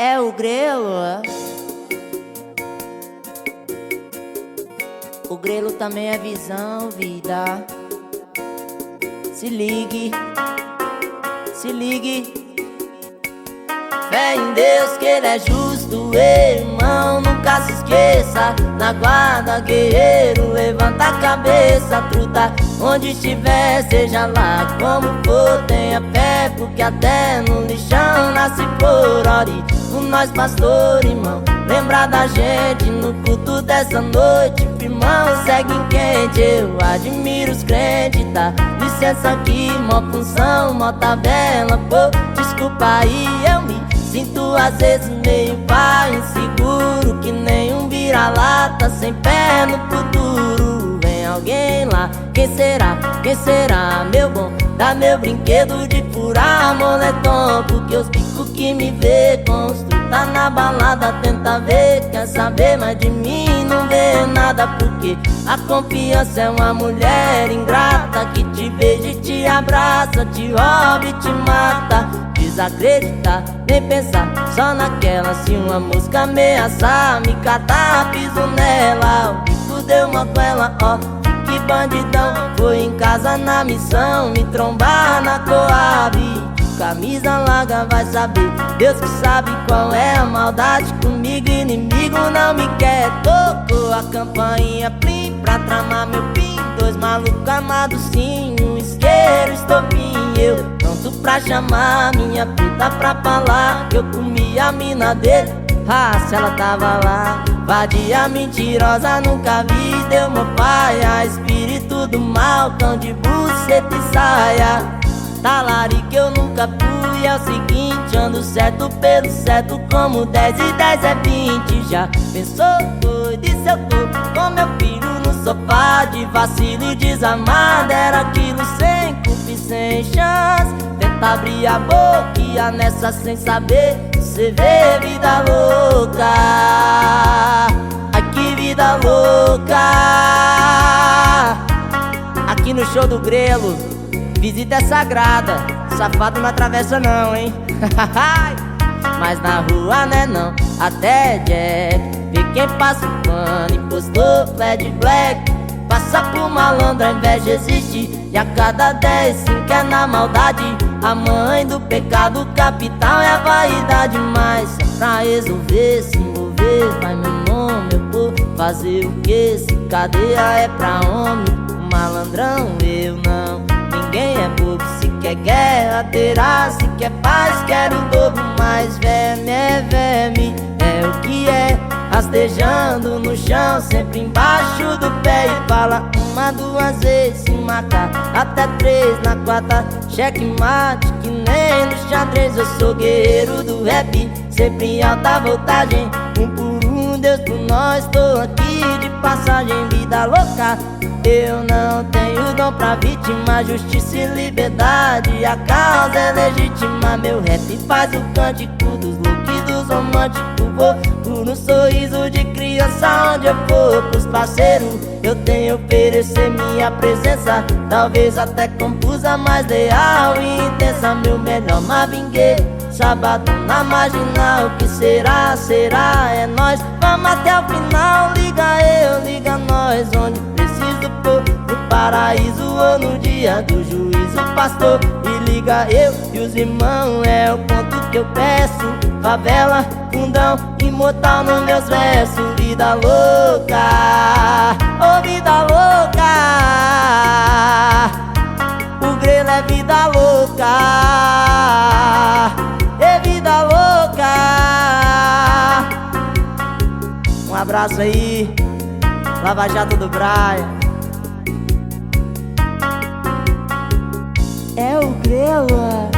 É o grelo. O grelo também é visão, vida. Se ligue, se ligue. Fé em Deus que Ele é justo, irmão, nunca se esqueça. Na guarda, guerreiro, levanta a cabeça, truta. Onde estiver, seja lá como for, tenha fé, porque até no lixão nasce flor. Ore por nós, pastor, irmão, lembra da gente no culto dessa noite. Irmão, segue em quente, eu admiro os crentes, tá? Licença aqui, mó função, mó tabela, pô, desculpa aí, eu me sinto às vezes meio pai, inseguro, que nem um vira-lata sem pé no futuro. Vem alguém lá, quem será? Quem será? Meu bom, dá meu brinquedo de furar moletom, porque os picos que me vê construir tá na balada, tenta ver, quer saber mais de mim, não vê nada, porque a confiança é uma mulher ingrata que te beija e te abraça, te rouba e te mata. Desacreditar, nem pensar só naquela. Se uma música ameaçar, me catar, piso nela. O bico deu uma com ela, ó, que bandidão. Foi em casa na missão, me trombar na Coab. Camisa larga vai saber, Deus que sabe qual é a maldade comigo. Inimigo não me quer. Tocou a campainha plim pra tramar meu pin. Dois malucos armados sim, um isqueiro, estopim. Eu pronto pra chamar minha puta pra falar que eu comi a mina dele. Ah, se ela tava lá, vadia mentirosa, nunca vi. Deu meu pai, a espírito do mal, cão de buceta e saia. Talarica eu nunca fui, é o seguinte, ando certo pelo certo, como 10 e 10 é 20. Já pensou, doido, e se eu tô com meu filho no sofá, de vacilo e desamado, era aquilo sem culpa e sem chance. Tenta abrir a boca e a nessa sem saber, cê vê vida louca. Ai que vida louca. Aqui no show do Grelo, visita é sagrada, safado não atravessa não, hein? Mas na rua né não, até Jack vê quem passa o pano e postou flat black. Passa por malandro, a inveja existe, e a cada 10, 5 é na maldade. A mãe do pecado capital é a vaidade. Mas é pra resolver, se envolver, vai meu nome, eu vou fazer o que? Se cadeia é pra homem, o malandrão eu não. Ninguém é bobo, se quer guerra terá, se quer paz quer o dobro. Mas verme é verme, é o que é, rastejando no chão, sempre embaixo do pé. E fala uma, duas vezes, se matar, até 3 na quarta, checkmate, que nem no xadrez. Eu sou guerreiro do rap, sempre em alta voltagem, um por um, Deus por nós, tô aqui de passagem. Vida louca, eu não tenho dom pra vítima, justiça e liberdade, a causa é legítima. Meu rap faz o cântico dos loucos e dos românticos. Vou por um sorriso de criança onde eu for. Pros parceiros eu tenho a oferecer minha presença, talvez até confusa, mas leal e intensa. Meu melhor Marvin Gaye, sábado na marginal. O que será, será, é nóis, vamos até o final. Liga eu, liga nós, onde preciso pôr, no paraíso ou no dia do juízo, pastor. E liga eu e os irmãos, é o ponto que eu peço. Favela, fundão, imortal nos meus versos. Vida louca, oh vida louca. O Grelo é vida louca, é vida louca. Um abraço aí, Lava Jato do Braia. É o Grelo.